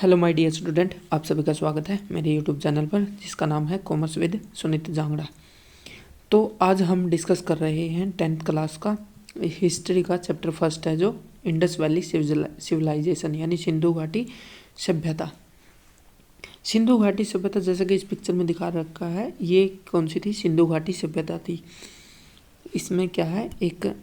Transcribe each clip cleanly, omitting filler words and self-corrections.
Hello my dear student, आप सभी का स्वागत है मेरे यूट्यूब चैनल पर जिसका नाम है कॉमर्स विद सुनीत जांगड़ा। तो आज हम डिस्कस कर रहे हैं 10th क्लास का हिस्ट्री का चैप्टर फर्स्ट है जो इंडस वैली सिविलाइजेशन यानी सिंधु घाटी सभ्यता। सिंधु घाटी सभ्यता जैसा कि इस पिक्चर में दिखा रखा है, ये कौन सी थी? सिंधु घाटी सभ्यता थी। इसमें क्या है, एक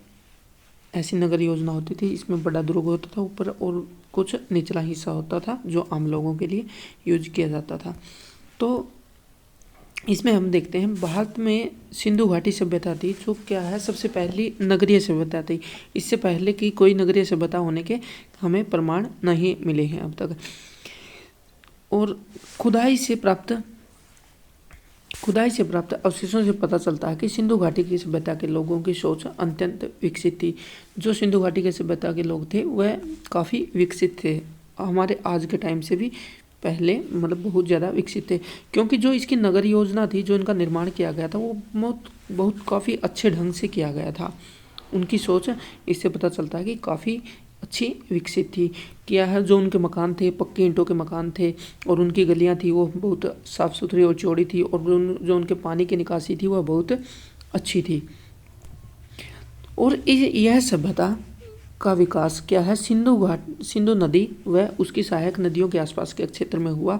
ऐसी नगर योजना होती थी, इसमें बड़ा दुर्ग होता था ऊपर और कुछ निचला हिस्सा होता था जो आम लोगों के लिए यूज किया जाता था। तो इसमें हम देखते हैं भारत में सिंधु घाटी सभ्यता थी जो क्या है, सबसे पहली नगरीय सभ्यता थी। इससे पहले की कोई नगरीय सभ्यता होने के हमें प्रमाण नहीं मिले हैं अब तक। और खुदाई से प्राप्त अवशेषों से पता चलता है कि सिंधु घाटी की सभ्यता के लोगों की सोच अत्यंत विकसित थी। जो सिंधु घाटी की सभ्यता के लोग थे वह काफ़ी विकसित थे, हमारे आज के टाइम से भी पहले मतलब बहुत ज़्यादा विकसित थे, क्योंकि जो इसकी नगर योजना थी, जो इनका निर्माण किया गया था, वो बहुत काफ़ी अच्छे ढंग से किया गया था। उनकी सोच इससे पता चलता है कि काफ़ी अच्छी विकसित थी। क्या है, जो उनके मकान थे पक्के ईंटों के मकान थे और उनकी गलियां थी वो बहुत साफ़ सुथरी और चौड़ी थी, और जो उनके पानी की निकासी थी वह बहुत अच्छी थी। और यह सभ्यता का विकास क्या है, सिंधु नदी व उसकी सहायक नदियों के आसपास के क्षेत्र में हुआ,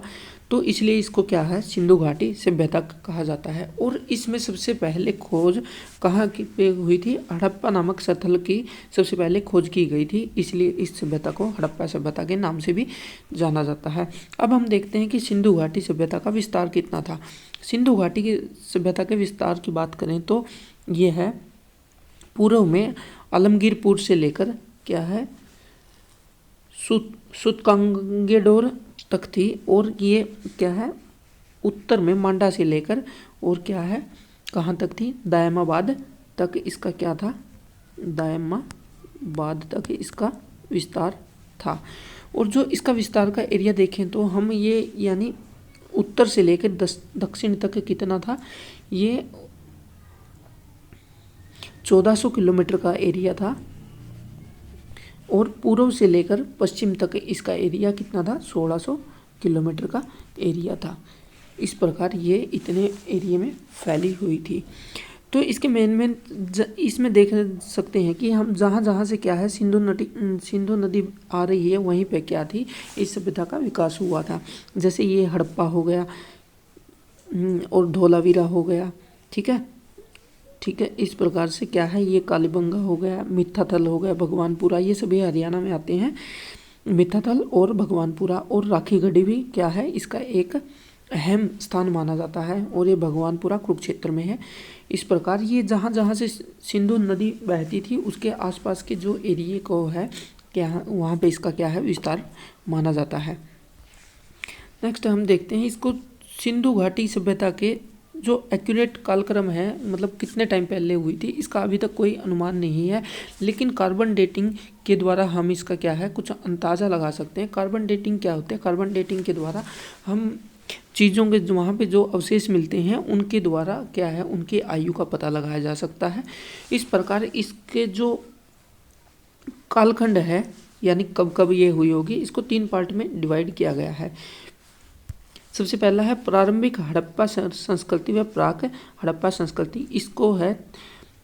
तो इसलिए इसको क्या है, सिंधु घाटी सभ्यता कहा जाता है। और इसमें सबसे पहले खोज कहाँ पे हुई थी? हड़प्पा नामक स्थल की सबसे पहले खोज की गई थी, इसलिए इस सभ्यता को हड़प्पा सभ्यता के नाम से भी जाना जाता है। अब हम देखते हैं कि सिंधु घाटी सभ्यता का विस्तार कितना था। सिंधु घाटी की सभ्यता के विस्तार की बात करें तो ये है, पूर्व में आलमगीरपुर से लेकर क्या है, सुतकांगेडोर तक थी, और ये क्या है, उत्तर में मांडा से लेकर और क्या है, कहाँ तक थी, दायमाबाद तक इसका क्या था, दायमाबाद तक इसका विस्तार था। और जो इसका विस्तार का एरिया देखें तो हम ये यानी उत्तर से लेकर दक्षिण तक कितना था, ये 1400 किलोमीटर का एरिया था, और पूर्व से लेकर पश्चिम तक इसका एरिया कितना था, 1600 किलोमीटर का एरिया था। इस प्रकार ये इतने एरिया में फैली हुई थी। तो इसके मेन इसमें देख सकते हैं कि हम जहाँ से क्या है, सिंधु नदी आ रही है, वहीं पे क्या थी, इस सभ्यता का विकास हुआ था। जैसे ये हड़प्पा हो गया और धोलावीरा हो गया, ठीक है। इस प्रकार से क्या है, ये कालीबंगा हो गया, मित्थाथल हो गया, भगवानपुरा, ये सभी हरियाणा में आते हैं। मित्थाथल और भगवानपुरा और राखीगढ़ी भी क्या है, इसका एक अहम स्थान माना जाता है, और ये भगवानपुरा कुरुक्षेत्र में है। इस प्रकार ये जहाँ से सिंधु नदी बहती थी उसके आसपास के जो एरिए को है क्या, वहाँ पे इसका क्या है, विस्तार माना जाता है। नेक्स्ट हम देखते हैं इसको, सिंधु घाटी सभ्यता के जो एक्यूरेट कालक्रम है, मतलब कितने टाइम पहले हुई थी, इसका अभी तक कोई अनुमान नहीं है, लेकिन कार्बन डेटिंग के द्वारा हम इसका क्या है, कुछ अंदाज़ा लगा सकते हैं। कार्बन डेटिंग क्या होते हैं? कार्बन डेटिंग के द्वारा हम चीज़ों के वहाँ पे जो अवशेष मिलते हैं उनके द्वारा क्या है, उनकी आयु का पता लगाया जा सकता है। इस प्रकार इसके जो कालखंड है यानी कब कब ये हुई होगी, इसको 3 पार्ट में डिवाइड किया गया है। सबसे पहला है प्रारंभिक हड़प्पा संस्कृति व प्राक हड़प्पा संस्कृति। इसको है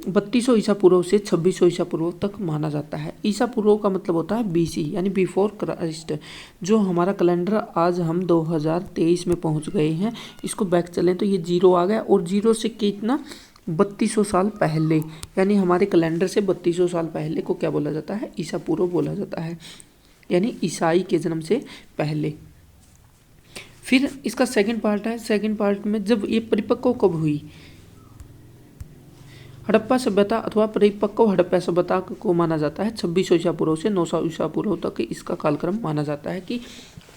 3200 ईसा पूर्व से 2600 ईसा पूर्व तक माना जाता है। ईसा पूर्व का मतलब होता है BC यानी बिफोर क्राइस्ट। जो हमारा कैलेंडर आज हम 2023 में पहुंच गए हैं, इसको बैक चलें तो ये 0 आ गया, और 0 से कितना 3200 साल पहले, यानी हमारे कैलेंडर से 3200 साल पहले को क्या बोला जाता है, ईसा पूर्व बोला जाता है, यानी ईसाई के जन्म से पहले। फिर इसका सेकंड पार्ट है, सेकंड पार्ट में जब ये परिपक्व कब हुई, हड़प्पा सभ्यता अथवा परिपक्व हड़प्पा सभ्यता को माना जाता है 2600 ईसा पूर्व से 900 ईसा पूर्व तक इसका कालक्रम माना जाता है कि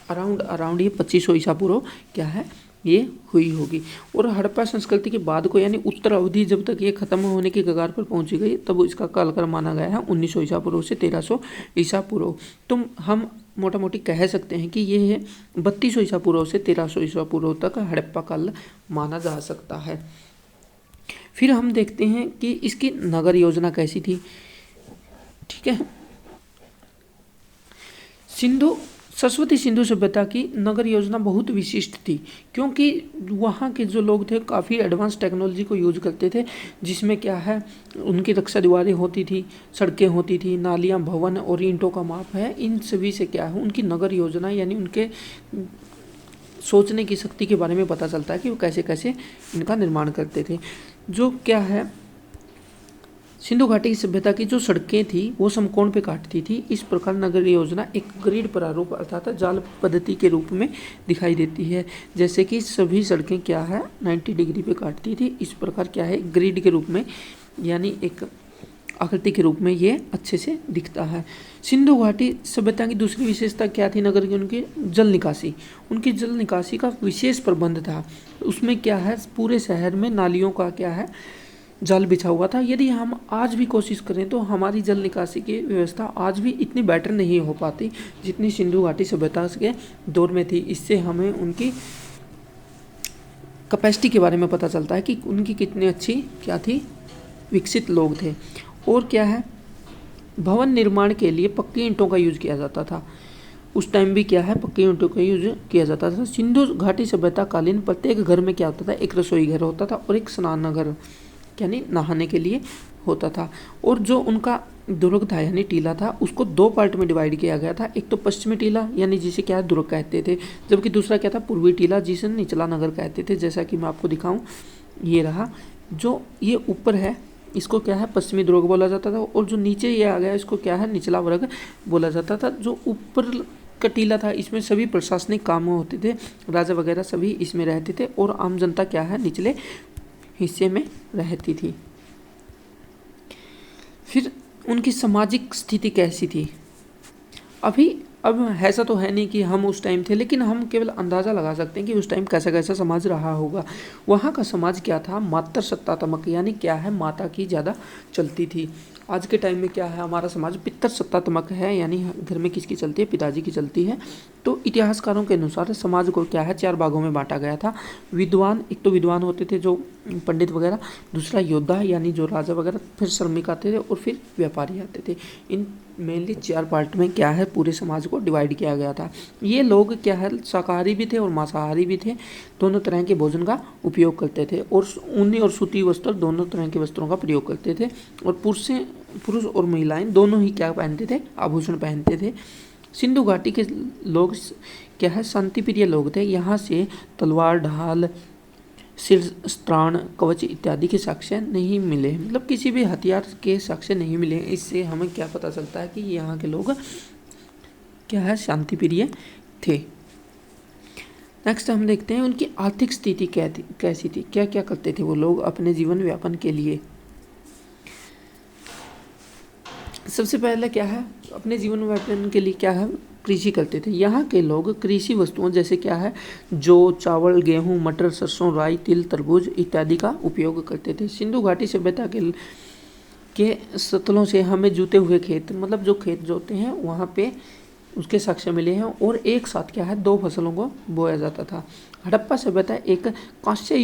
अराउंड ये 2500 ईसा पूर्व क्या है, ये हुई होगी। और हड़प्पा संस्कृति के बाद को यानी उत्तर अवधि जब तक ये खत्म होने की कगार पर पहुंची गई, तब इसका कालक्रम माना गया है 1900 ईसा पूर्व से 1300 ईसा पूर्व। तो हम मोटा मोटी कह सकते हैं कि ये है 3200 ईसा पूर्व से 1300 ईसा पूर्व तक हड़प्पा काल माना जा सकता है। फिर हम देखते हैं कि इसकी नगर योजना कैसी थी, ठीक है। सरस्वती सिंधु सभ्यता की नगर योजना बहुत विशिष्ट थी, क्योंकि वहाँ के जो लोग थे काफ़ी एडवांस टेक्नोलॉजी को यूज करते थे, जिसमें क्या है उनकी रक्षा दीवारें होती थी, सड़कें होती थी, नालियाँ, भवन और ईंटों का माप है। इन सभी से क्या है उनकी नगर योजना यानी उनके सोचने की शक्ति के बारे में पता चलता है कि वो कैसे कैसे इनका निर्माण करते थे। जो क्या है सिंधु घाटी की सभ्यता की जो सड़कें थी वो समकोण पे काटती थी। इस प्रकार नगर योजना एक ग्रिड प्रारूप अर्थात जाल पद्धति के रूप में दिखाई देती है। जैसे कि सभी सड़कें क्या है 90 डिग्री पे काटती थी, इस प्रकार क्या है ग्रिड के रूप में यानी एक आकृति के रूप में ये अच्छे से दिखता है। सिंधु घाटी सभ्यता की दूसरी विशेषता क्या थी नगर की? उनकी जल निकासी। उनकी जल निकासी का विशेष प्रबंध था। उसमें क्या है पूरे शहर में नालियों का क्या है जाल बिछा हुआ था। यदि हम आज भी कोशिश करें तो हमारी जल निकासी की व्यवस्था आज भी इतनी बेटर नहीं हो पाती जितनी सिंधु घाटी सभ्यता के दौर में थी। इससे हमें उनकी कैपेसिटी के बारे में पता चलता है कि उनकी कितनी अच्छी क्या थी विकसित लोग थे। और क्या है भवन निर्माण के लिए पक्की ईंटों का यूज किया जाता था। उस टाइम भी क्या है पक्की ईंटों का यूज किया जाता था। सिंधु घाटी सभ्यता कालीन प्रत्येक घर में क्या होता था एक रसोई घर होता था और एक स्नान घर यानी नहाने के लिए होता था। और जो उनका दुर्ग था यानी टीला था उसको दो पार्ट में डिवाइड किया गया था। एक तो पश्चिमी टीला यानी जिसे क्या दुर्ग कहते थे, जबकि दूसरा क्या था पूर्वी टीला जिसे निचला नगर कहते थे। जैसा कि मैं आपको दिखाऊं ये रहा, जो ये ऊपर है इसको क्या है पश्चिमी दुर्ग बोला जाता था और जो नीचे ये आ गया इसको क्या है निचला वर्ग बोला जाता था। जो ऊपर का टीला था इसमें सभी प्रशासनिक काम होते थे, राजा वगैरह सभी इसमें रहते थे और आम जनता क्या है निचले हिस्से में रहती थी। फिर उनकी सामाजिक स्थिति कैसी थी? अब ऐसा तो है नहीं कि हम उस टाइम थे, लेकिन हम केवल अंदाज़ा लगा सकते हैं कि उस टाइम कैसा कैसा समाज रहा होगा। वहाँ का समाज क्या था मातृ सत्तात्मक यानी क्या है माता की ज़्यादा चलती थी। आज के टाइम में क्या है हमारा समाज पितृ सत्तात्मक है यानी घर में किसकी चलती है पिताजी की चलती है। तो इतिहासकारों के अनुसार समाज को क्या है 4 भागों में बांटा गया था। विद्वान, एक तो विद्वान होते थे जो पंडित वगैरह, दूसरा योद्धा यानी जो राजा वगैरह, फिर श्रमिक आते थे और फिर व्यापारी आते थे। इन मेनली 4 पार्ट में क्या है पूरे समाज को डिवाइड किया गया था। ये लोग क्या है शाकाहारी भी थे और मांसाहारी भी थे, दोनों तरह के भोजन का उपयोग करते थे और ऊनी और सूती वस्त्र दोनों तरह के वस्त्रों का प्रयोग करते थे। और पुरुष और महिलाएं दोनों ही क्या पहनते थे आभूषण पहनते थे। सिंधु घाटी के लोग क्या है शांति प्रिय लोग थे। यहाँ से तलवार, ढाल, शिरस्त्राण, कवच इत्यादि के साक्ष्य नहीं मिले, मतलब किसी भी हथियार के साक्ष्य नहीं मिले। इससे हमें क्या पता चलता है कि यहाँ के लोग क्या है शांति प्रिय थे। नेक्स्ट हम देखते हैं उनकी आर्थिक स्थिति कैसी थी, क्या क्या करते थे वो लोग अपने जीवन यापन के लिए। सबसे पहले क्या है अपने जीवन यापन के लिए क्या है कृषि करते थे। यहाँ के लोग कृषि वस्तुओं जैसे क्या है जौ, चावल, गेहूँ, मटर, सरसों, राई, तिल, तरबूज इत्यादि का उपयोग करते थे। सिंधु घाटी सभ्यता के सतलों से हमें जुते हुए खेत, मतलब जो खेत जोते हैं वहाँ पे उसके साक्ष्य मिले हैं और एक साथ क्या है 2 फसलों को बोया जाता था। हड़प्पा सभ्यता एक कांस्य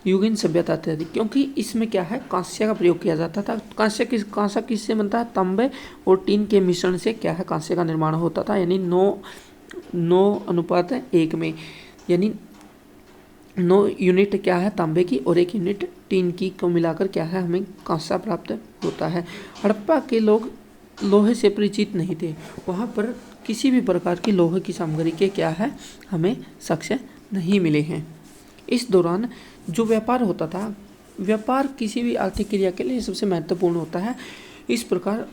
युगीन सभ्यता थी, क्योंकि इसमें क्या है कांस्य का प्रयोग किया जाता था। कांस्य किससे बनता है? तांबे और टीन के मिश्रण से क्या है कांस्य का निर्माण होता था, यानी 9:1 में, यानी 9 यूनिट क्या है तांबे की और 1 यूनिट टीन की को मिलाकर क्या है हमें कांसा प्राप्त होता है। हड़प्पा के लोग लोहे से परिचित नहीं थे, वहाँ पर किसी भी प्रकार की लोहे की सामग्री के क्या है हमें साक्ष्य नहीं मिले हैं। इस दौरान जो व्यापार होता था, व्यापार किसी भी आर्थिक क्रिया के लिए सबसे महत्वपूर्ण होता है। इस प्रकार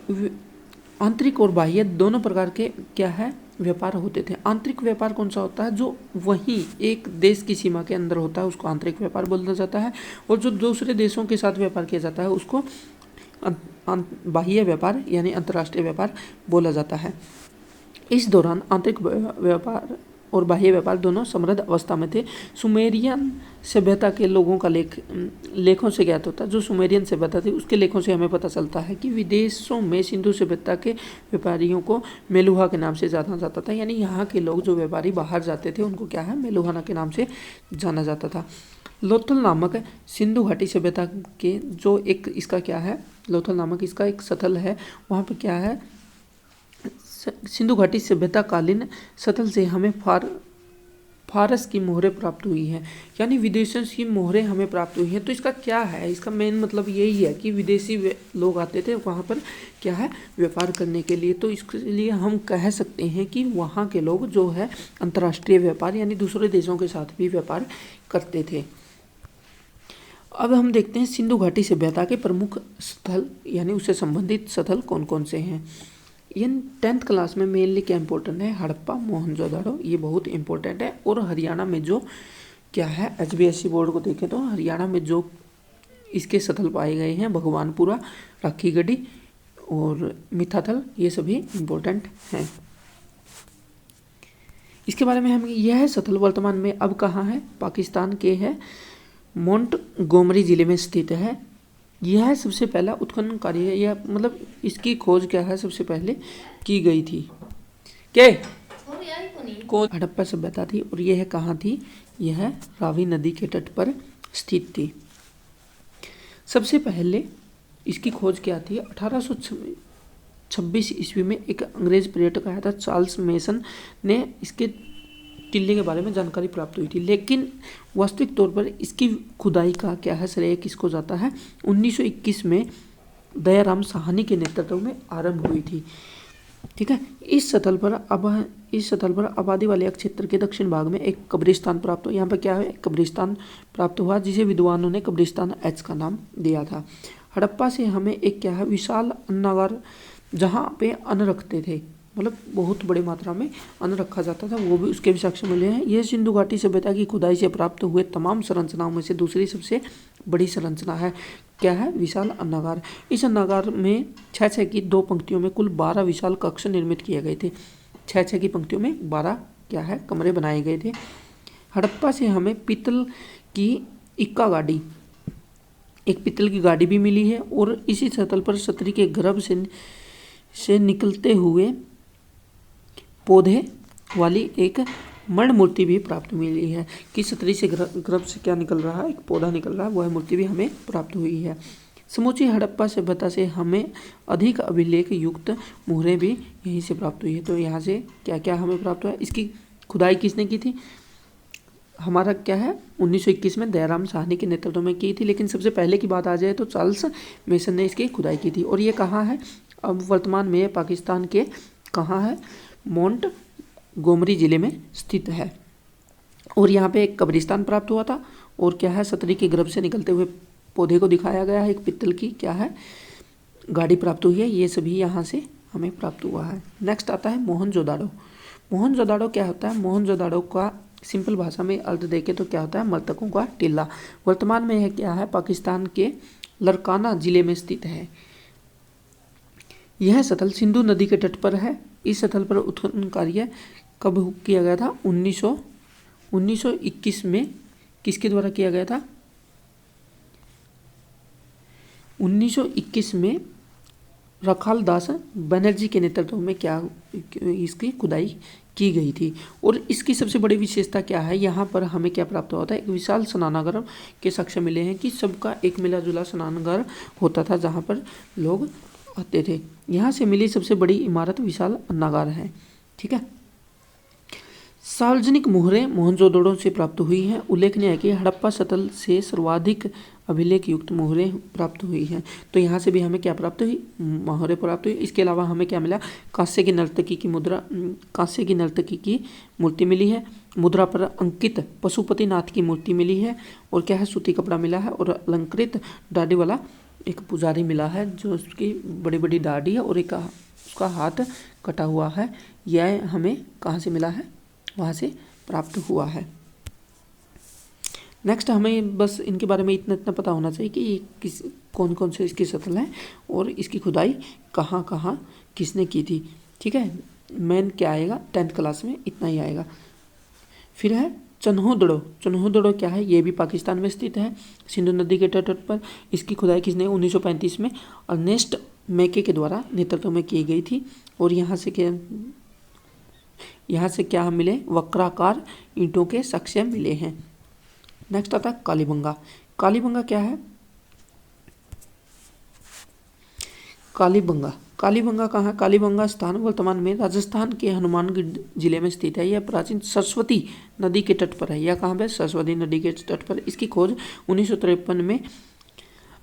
आंतरिक और बाह्य दोनों प्रकार के क्या है व्यापार होते थे। आंतरिक व्यापार कौन सा होता है? जो वहीं एक देश की सीमा के अंदर होता है उसको आंतरिक व्यापार बोला जाता है, और जो दूसरे देशों के साथ व्यापार किया जाता है उसको बाह्य व्यापार यानी अंतर्राष्ट्रीय व्यापार बोला जाता है। इस दौरान आंतरिक व्यापार और बाह्य व्यापार दोनों समृद्ध अवस्था में थे। सुमेरियन सभ्यता के लोगों का लेखों से ज्ञात होता है। जो सुमेरियन सभ्यता थी उसके लेखों से हमें पता चलता है कि विदेशों में सिंधु सभ्यता के व्यापारियों को मेलुहा के नाम से जाना जाता था, यानी यहाँ के लोग जो व्यापारी बाहर जाते थे उनको क्या है मेलुहाना के नाम से जाना जाता था। लोथल नामक सिंधु घाटी सभ्यता के जो एक इसका क्या है लोथल नामक इसका एक स्थल है, वहाँ पर क्या है सिंधु घाटी सभ्यता कालीन सतल से हमें फारस की मोहरें प्राप्त हुई हैं, यानी विदेशों की मोहरें हमें प्राप्त हुई हैं। तो इसका क्या है, इसका मेन मतलब यही है कि विदेशी लोग आते थे वहाँ पर क्या है, व्यापार करने के लिए। तो इसके लिए हम कह सकते हैं कि वहाँ के लोग जो है अंतर्राष्ट्रीय व्यापार यानी दूसरे देशों के साथ भी व्यापार करते थे। अब हम देखते हैं सिंधु घाटी सभ्यता के प्रमुख स्थल यानी उससे संबंधित स्थल कौन कौन से हैं। ये 10th क्लास में मेनली क्या इंपॉर्टेंट है, हड़प्पा, मोहनजोदड़ो, ये बहुत इंपॉर्टेंट है। और हरियाणा में जो क्या है, HBSC बोर्ड को देखें तो हरियाणा में जो इसके स्थल पाए गए हैं, भगवानपुरा, राखीगढ़ी और मिठाथल, ये सभी इंपॉर्टेंट हैं। इसके बारे में हम, यह स्थल वर्तमान में अब कहाँ है, पाकिस्तान के है मोंटगोमरी जिले में स्थित है। यह सबसे पहला उत्खनन कार्य है, यह मतलब इसकी खोज क्या है सबसे पहले की गई थी, क्या कौन, हड़प्पा सभ्यता थी। और यह कहाँ थी, यह रावी नदी के तट पर स्थित थी। सबसे पहले इसकी खोज क्या थी, 1826 ईस्वी में एक अंग्रेज पर्यटक आया था, चार्ल्स मेसन ने इसके टिल्ले के बारे में जानकारी प्राप्त हुई थी। लेकिन वास्तविक तौर पर इसकी खुदाई का क्या है, श्रेय किसको जाता है, 1921 में दयाराम साहनी के नेतृत्व में आरंभ हुई थी। ठीक है, इस स्थल पर आबादी वाले क्षेत्र के दक्षिण भाग में एक कब्रिस्तान प्राप्त हुआ। यहाँ पर क्या है, एक कब्रिस्तान प्राप्त हुआ जिसे विद्वानों ने कब्रिस्तान एच का नाम दिया था। हड़प्पा से हमें एक क्या है, विशाल अन्नागार जहाँ पे अन्न रखते थे, मतलब बहुत बड़ी मात्रा में अन्न रखा जाता था, वो भी उसके भी साक्ष्य मिले हैं। यह सिंधु घाटी सभ्यता की खुदाई से प्राप्त हुए तमाम संरचनाओं में से दूसरी सबसे बड़ी संरचना है। क्या है, विशाल अन्नागार। इस अन्नागार में 6-6 की 2 पंक्तियों में कुल 12 विशाल कक्ष निर्मित किए गए थे। 6-6 की पंक्तियों में 12 क्या है, कमरे बनाए गए थे। हड़प्पा से हमें पीतल की इक्का गाड़ी, एक पीतल की गाड़ी भी मिली है। और इसी स्थल पर क्षत्रिय के गर्भ से निकलते हुए पौधे वाली एक मण मूर्ति भी प्राप्त मिली है कि क्षत्रिय से गर्भ से क्या निकल रहा है, एक पौधा निकल रहा है, वह मूर्ति भी हमें प्राप्त हुई है। समूची हड़प्पा सभ्यता से हमें अधिक अभिलेख युक्त मोहरें भी यहीं से प्राप्त हुई है। तो यहाँ से क्या क्या हमें प्राप्त हुआ है, इसकी खुदाई किसने की थी, हमारा क्या है 1921 में दयाराम साहनी के नेतृत्व में की थी। लेकिन सबसे पहले की बात आ जाए तो चार्ल्स मेसन ने इसकी खुदाई की थी। और ये कहाँ है, अब वर्तमान में पाकिस्तान के कहाँ है, मोंटगोमरी जिले में स्थित है। और यहाँ पे एक कब्रिस्तान प्राप्त हुआ था। और क्या है, क्षत्रिय के गर्भ से निकलते हुए पौधे को दिखाया गया है, एक पित्तल की क्या है गाड़ी प्राप्त हुई है। ये सभी यहाँ से हमें प्राप्त हुआ है। नेक्स्ट आता है मोहनजोदाड़ो। मोहनजोदाड़ो क्या होता है, मोहनजोदाड़ो का सिंपल भाषा में अर्थ देखें तो क्या होता है, मृतकों का टीला। वर्तमान में यह क्या है, पाकिस्तान के लरकाना जिले में स्थित है। यह स्थल सिंधु नदी के तट पर है। इस स्थल पर उत्खनन कार्य कब किया गया था, 1921 में किसके द्वारा किया गया था, 1921 में रखाल दास बनर्जी के नेतृत्व में क्या इसकी खुदाई की गई थी। और इसकी सबसे बड़ी विशेषता क्या है, यहाँ पर हमें क्या प्राप्त होता है, एक विशाल स्नानागार के साक्ष्य मिले हैं कि सबका एक मिला जुला स्नानागार होता था जहाँ पर लोग आते थे। यहाँ से मिली सबसे बड़ी इमारत विशाल अन्नागार है। ठीक है, सार्वजनिक मोहरें मोहनजोदड़ो से प्राप्त हुई हैं। उल्लेखनीय है कि हड़प्पा स्थल से सर्वाधिक अभिलेख युक्त मोहरें प्राप्त हुई हैं। तो यहाँ से भी हमें क्या प्राप्त हुई, मोहरें प्राप्त हुई। इसके अलावा हमें क्या मिला, कांस्य की नर्तकी की मूर्ति मिली है। मुद्रा पर अंकित पशुपतिनाथ की मूर्ति मिली है। और क्या है, सूती कपड़ा मिला है। और अलंकृत दाढ़ी वाला एक पुजारी मिला है जो उसकी बड़ी बड़ी दाढ़ी है और एक उसका हाथ कटा हुआ है। यह हमें कहाँ से मिला है, वहाँ से प्राप्त हुआ है। नेक्स्ट हमें बस इनके बारे में इतना पता होना चाहिए कि ये कौन कौन से इसके स्थल हैं और इसकी खुदाई कहाँ कहाँ किसने की थी। ठीक है, मेन क्या आएगा 10th क्लास में इतना ही आएगा। फिर है चन्होदड़ो क्या है, ये भी पाकिस्तान में स्थित है सिंधु नदी के तट पर। इसकी खुदाई किसने 1935 में अर्नेस्ट मैके के द्वारा नेतृत्व में की गई थी। और यहाँ से क्या मिले, वक्राकार ईंटों के साक्ष्य मिले हैं। नेक्स्ट आता है कालीबंगा। कालीबंगा क्या है, कालीबंगा कालीबंगा कहाँ है? कालीबंगा स्थान वर्तमान में राजस्थान के हनुमानगढ़ जिले में स्थित है। यह प्राचीन सरस्वती नदी के तट पर है। यह कहाँ पे? सरस्वती नदी के तट पर। इसकी खोज 1953 में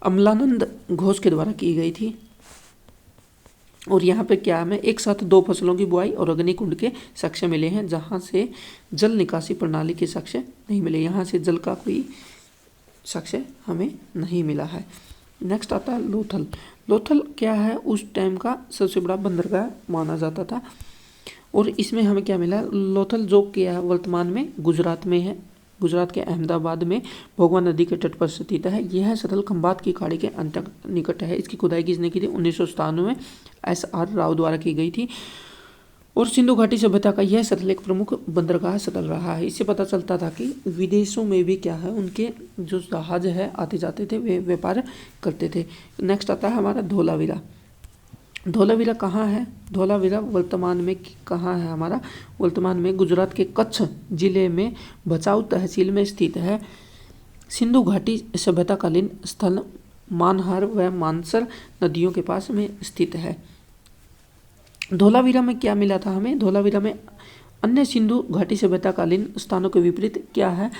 अमलानंद घोष के द्वारा की गई थी। और यहाँ पे क्या हमें एक साथ 2 फसलों की बुआई और अग्निकुंड के साक्ष्य मिले हैं, जहाँ से जल निकासी प्रणाली के साक्ष्य नहीं मिले। यहाँ से जल का कोई साक्ष्य हमें नहीं मिला है। नेक्स्ट आता है लोथल। लोथल क्या है? उस टाइम का सबसे बड़ा बंदरगाह माना जाता था। और इसमें हमें क्या मिला? लोथल जो क्या वर्तमान में गुजरात में है। गुजरात के अहमदाबाद में भोगवा नदी के तट पर स्थित है। यह स्थल खंबात की खाड़ी के निकट है। इसकी खुदाई किसने की थी? 1997 में SR राव द्वारा की गई थी। और सिंधु घाटी सभ्यता का यह स्थल एक प्रमुख बंदरगाह स्थल रहा है। इससे पता चलता था कि विदेशों में भी क्या है, उनके जो जहाज है आते जाते थे, वे व्यापार करते थे। नेक्स्ट आता है हमारा धोलावीरा। धोलावीरा कहाँ है? धोलावीरा वर्तमान में कहाँ है हमारा? वर्तमान में गुजरात के कच्छ जिले में भचाऊ तहसील में स्थित है। सिंधु घाटी सभ्यताकालीन स्थल मानहार व मानसर नदियों के पास में स्थित है। धोलावीरा में क्या मिला था हमें? धोलावीरा में अन्य सिंधु घाटी सभ्यताकालीन स्थानों के विपरीत क्या है?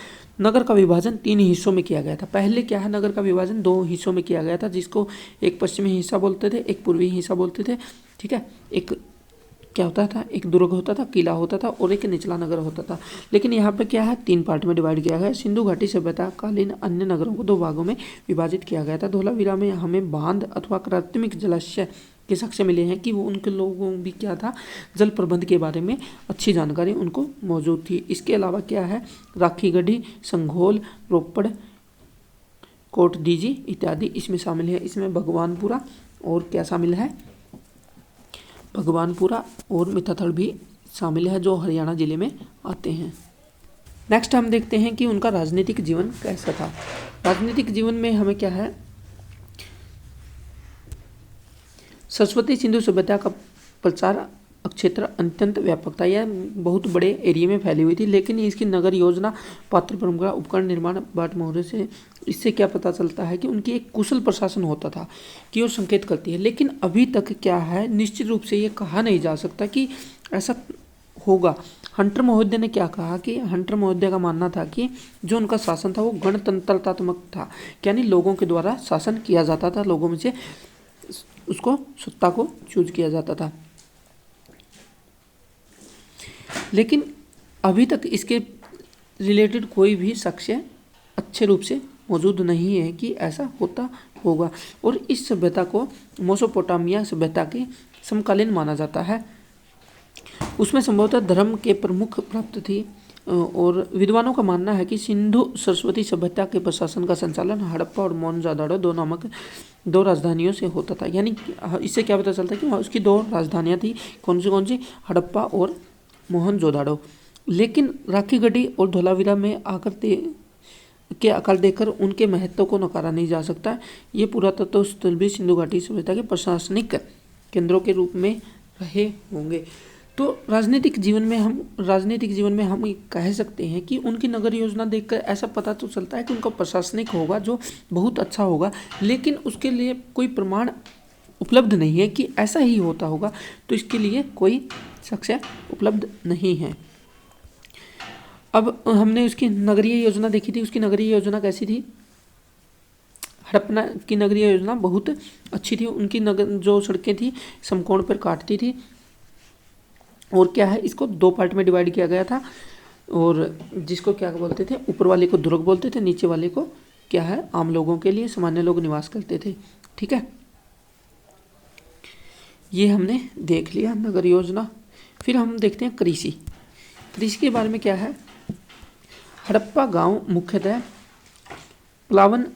नगर का विभाजन 3 हिस्सों में किया गया था। पहले क्या है? नगर का विभाजन 2 हिस्सों में किया गया था, जिसको एक पश्चिमी हिस्सा बोलते थे, एक पूर्वी हिस्सा बोलते थे। ठीक है, एक क्या होता था? एक दुर्ग होता था, किला होता था, और एक निचला नगर होता था। लेकिन यहाँ पे क्या है? 3 पार्ट में डिवाइड किया गया है। सिंधु घाटी सभ्यताकालीन अन्य नगरों को 2 भागों में विभाजित किया गया था। धोलावीरा में हमें बांध अथवा कृत्रिम जलाशय के साक्ष्य मिले हैं कि वो उनके लोगों भी क्या था? जल प्रबंध के बारे में अच्छी जानकारी उनको मौजूद थी। इसके अलावा क्या है? राखीगढ़ी, संघोल, रोपड़, कोटडीजी इत्यादि इसमें शामिल है। इसमें भगवानपुरा और क्या शामिल है? भगवानपुरा और मिठाथल भी शामिल है, जो हरियाणा जिले में आते हैं। नेक्स्ट हम देखते हैं कि उनका राजनीतिक जीवन कैसा था। राजनीतिक जीवन में हमें क्या है? सरस्वती सिंधु सभ्यता का प्रचार क्षेत्र अत्यंत व्यापक था। यह बहुत बड़े एरिया में फैली हुई थी। लेकिन इसकी नगर योजना, पात्र परंपरा, उपकरण निर्माण, बाट मोहरे से इससे क्या पता चलता है कि उनकी एक कुशल प्रशासन होता था की ओर संकेत करती है। लेकिन अभी तक क्या है? निश्चित रूप से ये कहा नहीं जा सकता कि ऐसा होगा। हंटर महोदय ने क्या कहा कि हंटर महोदय का मानना था कि जो उनका शासन था वो गणतंत्रात्मक था, यानी लोगों के द्वारा शासन किया जाता था, लोगों में से उसको सत्ता को चूज किया जाता था। लेकिन अभी तक इसके रिलेटेड कोई भी साक्ष्य अच्छे रूप से मौजूद नहीं है कि ऐसा होता होगा। और इस सभ्यता को मेसोपोटामिया सभ्यता के समकालीन माना जाता है। उसमें संभवतः धर्म के प्रमुख प्राप्त थी। और विद्वानों का मानना है कि सिंधु सरस्वती सभ्यता के प्रशासन का संचालन हड़प्पा और मोहनजोदड़ो 2 नामक 2 राजधानियों से होता था। यानी इससे क्या पता चलता है कि उसकी 2 राजधानियाँ थी। कौन सी? हड़प्पा और मोहनजोदड़ो। लेकिन राखीगढ़ी और धोलावीरा में आकार देखकर उनके महत्व को नकारा नहीं जा सकता। ये पुरातत्व स्थल भी सिंधु घाटी सभ्यता के प्रशासनिक केंद्रों के रूप में रहे होंगे। तो राजनीतिक जीवन में हम कह सकते हैं कि उनकी नगर योजना देखकर ऐसा पता तो चलता है कि उनका प्रशासनिक होगा जो बहुत अच्छा होगा। लेकिन उसके लिए कोई प्रमाण उपलब्ध नहीं है कि ऐसा ही होता होगा। तो इसके लिए कोई साक्ष्य उपलब्ध नहीं है। अब हमने उसकी नगरीय योजना देखी थी। उसकी नगरीय योजना कैसी थी? हड़प्पा की नगरीय योजना बहुत अच्छी थी। उनकी जो सड़कें थी समकोण पर काटती थी। और क्या है? इसको 2 पार्ट में डिवाइड किया गया था। और जिसको क्या बोलते थे? ऊपर वाले को दुर्ग बोलते थे, नीचे वाले को क्या है? आम लोगों के लिए, सामान्य लोग निवास करते थे। ठीक है, ये हमने देख लिया नगर योजना। फिर हम देखते हैं कृषि। कृषि के बारे में क्या है? हड़प्पा गांव मुख्यतः प्लावन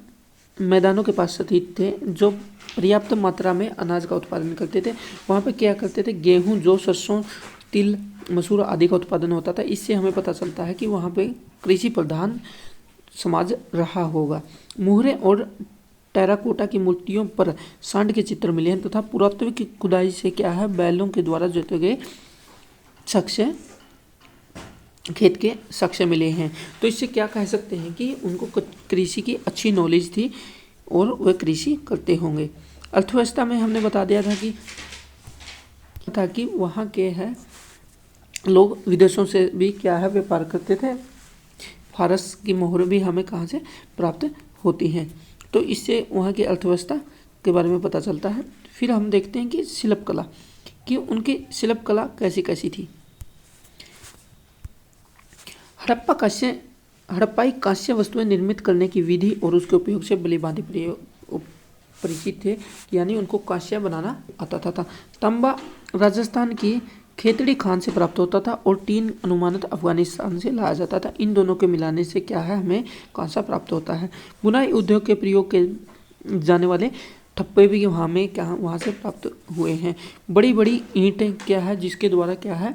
मैदानों के पास स्थित थे, जो पर्याप्त मात्रा में अनाज का उत्पादन करते थे। वहाँ पे क्या करते थे? गेहूं, जौ, सरसों, तिल, मसूर आदि का उत्पादन होता था। इससे हमें पता चलता है कि वहाँ पे कृषि प्रधान समाज रहा होगा। मुहरे और टेराकोटा की मूर्तियों पर सांड के चित्र मिले हैं तथा पुरातत्व की खुदाई से क्या है? बैलों के द्वारा जोते गए साक्ष्य, खेत के साक्ष्य मिले हैं। तो इससे क्या कह सकते हैं कि उनको कृषि की अच्छी नॉलेज थी और वह कृषि करते होंगे। अर्थव्यवस्था में हमने बता दिया था कि था कि वहाँ के है लोग विदेशों से भी क्या है व्यापार करते थे। फारस की मोहर भी हमें कहाँ से प्राप्त होती हैं, तो इससे वहाँ की अर्थव्यवस्था के बारे में पता चलता है। फिर हम देखते हैं कि शिल्पकला, कि उनकी शिल्पकला कैसी कैसी थी। हड़प्पाई कांस्य वस्तुएं निर्मित करने की विधि और उसके उपयोग से भलीभांति परिचित थे, यानी उनको कांस्य बनाना आता था। तांबा राजस्थान की खेतड़ी खान से प्राप्त होता था और टीन अनुमानित अफगानिस्तान से लाया जाता था। इन दोनों के मिलाने से क्या है, हमें कांसा प्राप्त होता है। बुनाई उद्योग के प्रयोग के जाने वाले ठप्पे भी वहाँ से प्राप्त हुए हैं। बड़ी बड़ी ईंटें क्या है, जिसके द्वारा क्या है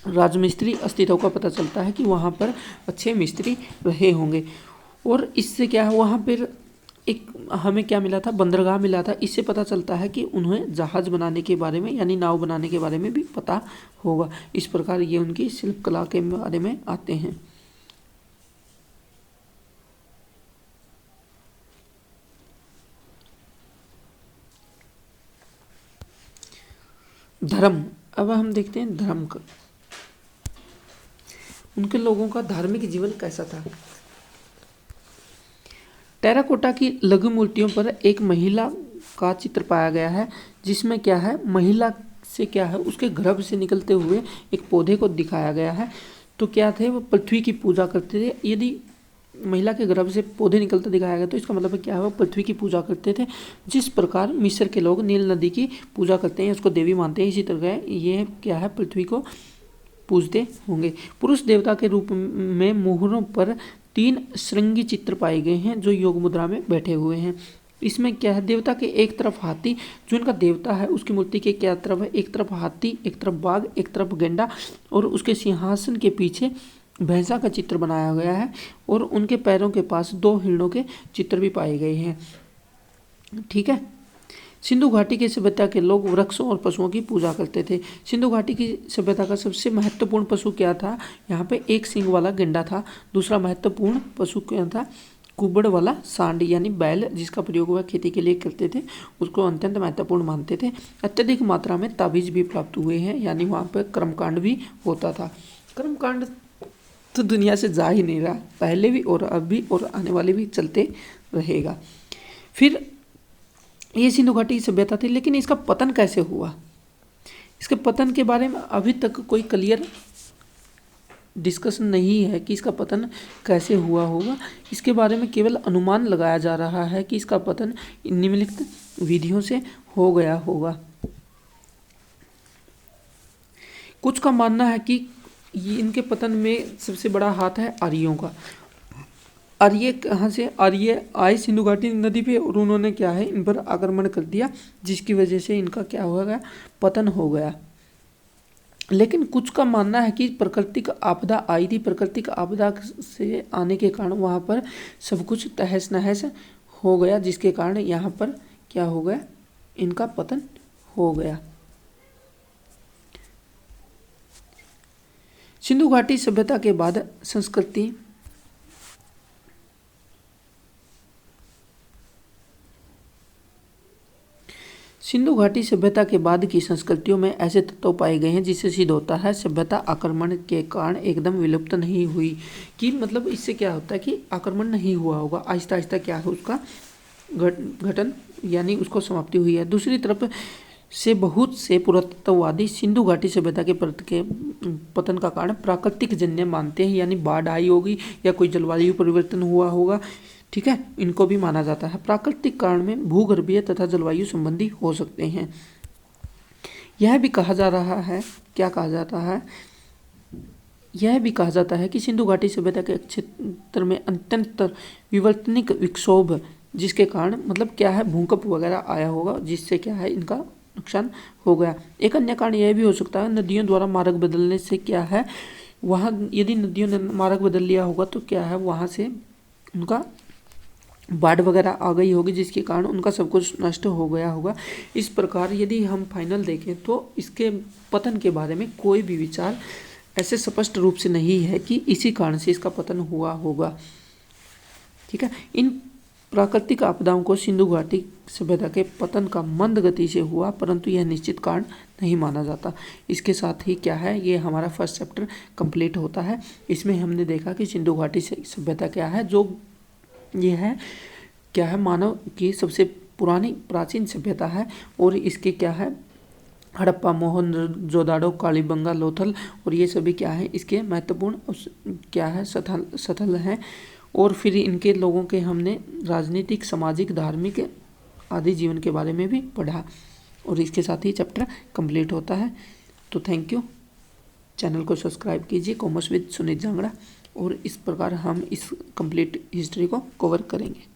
राजमिस्त्री अस्तित्व का पता चलता है कि वहाँ पर अच्छे मिस्त्री रहे होंगे। और इससे क्या है, वहाँ पर एक हमें क्या मिला था, बंदरगाह मिला था। इससे पता चलता है कि उन्हें जहाज़ बनाने के बारे में यानी नाव बनाने के बारे में भी पता होगा। इस प्रकार ये उनकी शिल्पकला के बारे में आते हैं। धर्म, अब हम देखते हैं धर्म का, उनके लोगों का धार्मिक जीवन कैसा था। टेराकोटा की लघु मूर्तियों पर एक महिला का चित्र पाया गया है, जिसमें क्या है, महिला से क्या है, उसके गर्भ से निकलते हुए एक पौधे को दिखाया गया है। तो क्या थे, वो पृथ्वी की पूजा करते थे। यदि महिला के गर्भ से पौधे निकलते दिखाया गया तो इसका मतलब क्या है, वो पृथ्वी की पूजा करते थे। जिस प्रकार मिस्र के लोग नील नदी की पूजा करते हैं, उसको देवी मानते हैं, इसी तरह ये क्या है, पृथ्वी को पूजते होंगे। पुरुष देवता के रूप में मोहरों पर 3 श्रृंगी चित्र पाए गए हैं, जो योग मुद्रा में बैठे हुए हैं। इसमें क्या है, देवता के एक तरफ हाथी, जो इनका देवता है उसकी मूर्ति के क्या तरफ है, एक तरफ हाथी, एक तरफ बाघ, एक तरफ गेंडा, और उसके सिंहासन के पीछे भैंसा का चित्र बनाया गया है। और उनके पैरों के पास 2 हिरणों के चित्र भी पाए गए हैं। ठीक है। सिंधु घाटी की सभ्यता के लोग वृक्षों और पशुओं की पूजा करते थे। सिंधु घाटी की सभ्यता का सबसे महत्वपूर्ण पशु क्या था, यहाँ पे एक सींग वाला गेंडा था। दूसरा महत्वपूर्ण पशु क्या था, कुबड़ वाला सांड यानी बैल, जिसका प्रयोग वह खेती के लिए करते थे, उसको अत्यंत महत्वपूर्ण मानते थे। अत्यधिक मात्रा में ताबीज भी प्राप्त हुए हैं, यानी वहाँ पर कर्मकांड भी होता था। कर्मकांड तो दुनिया से जा ही नहीं रहा, पहले भी और अब भी और आने वाले भी चलते रहेगा। फिर ये सिंधु घाटी की सभ्यता थी, लेकिन इसका पतन कैसे हुआ, इसके पतन के बारे में अभी तक कोई क्लियर डिस्कशन नहीं है कि इसका पतन कैसे हुआ होगा। इसके बारे में केवल अनुमान लगाया जा रहा है कि इसका पतन निम्नलिखित विधियों से हो गया होगा। कुछ का मानना है कि इनके पतन में सबसे बड़ा हाथ है आर्यों का। आर्य कहाँ से, आर्य आए सिंधु घाटी नदी पे और उन्होंने क्या है, इन पर आक्रमण कर दिया, जिसकी वजह से इनका क्या हो गया, पतन हो गया। लेकिन कुछ का मानना है कि प्राकृतिक आपदा आई थी, प्राकृतिक आपदा से आने के कारण वहाँ पर सब कुछ तहस नहस हो गया, जिसके कारण यहाँ पर क्या हो गया, इनका पतन हो गया। सिंधु घाटी सभ्यता के बाद संस्कृति, सिंधु घाटी सभ्यता के बाद की संस्कृतियों में ऐसे तत्व पाए गए हैं जिससे सिद्ध होता है सभ्यता आक्रमण के कारण एकदम विलुप्त नहीं हुई। कि मतलब इससे क्या होता है कि आक्रमण नहीं हुआ होगा, आहिस्ता आहिस्ता क्या है उसका गठन यानी उसको समाप्ति हुई है। दूसरी तरफ से बहुत से पुरातत्ववादी सिंधु घाटी सभ्यता के पतन का कारण प्राकृतिक जन्य मानते हैं, यानी बाढ़ आई होगी या कोई जलवायु परिवर्तन हुआ होगा। ठीक है, इनको भी माना जाता है। प्राकृतिक कारण में भूगर्भीय तथा जलवायु संबंधी हो सकते हैं। यह भी कहा जा रहा है, क्या कहा जाता है, यह भी कहा जाता है कि सिंधु घाटी सभ्यता के क्षेत्र में अत्यंत विवर्तनिक विक्षोभ, जिसके कारण मतलब क्या है भूकंप वगैरह आया होगा, जिससे क्या है इनका नुकसान हो गया। एक अन्य कारण यह भी हो सकता है नदियों द्वारा मार्ग बदलने से क्या है, वहाँ यदि नदियों ने मार्ग बदल लिया होगा तो क्या है वहाँ से उनका बाढ़ वगैरह आ गई होगी, जिसके कारण उनका सब कुछ नष्ट हो गया होगा। इस प्रकार यदि हम फाइनल देखें तो इसके पतन के बारे में कोई भी विचार ऐसे स्पष्ट रूप से नहीं है कि इसी कारण से इसका पतन हुआ होगा। ठीक है, इन प्राकृतिक आपदाओं को सिंधु घाटी सभ्यता के पतन का मंद गति से हुआ, परंतु यह निश्चित कारण नहीं माना जाता। इसके साथ ही क्या है, ये हमारा फर्स्ट चैप्टर कंप्लीट होता है। इसमें हमने देखा कि सिंधु घाटी सभ्यता क्या है, जो ये है क्या है, मानव की सबसे पुरानी प्राचीन सभ्यता है। और इसके क्या है, हड़प्पा, मोहनजोदाड़ो, कालीबंगा, लोथल और ये सभी क्या है, इसके महत्वपूर्ण क्या है, स्थल हैं। और फिर इनके लोगों के हमने राजनीतिक, सामाजिक, धार्मिक आदि जीवन के बारे में भी पढ़ा। और इसके साथ ही चैप्टर कंप्लीट होता है। तो थैंक यू। चैनल को सब्सक्राइब कीजिए, कॉमर्स विद सुनीत जांगड़ा। और इस प्रकार हम इस कंप्लीट हिस्ट्री को कवर करेंगे।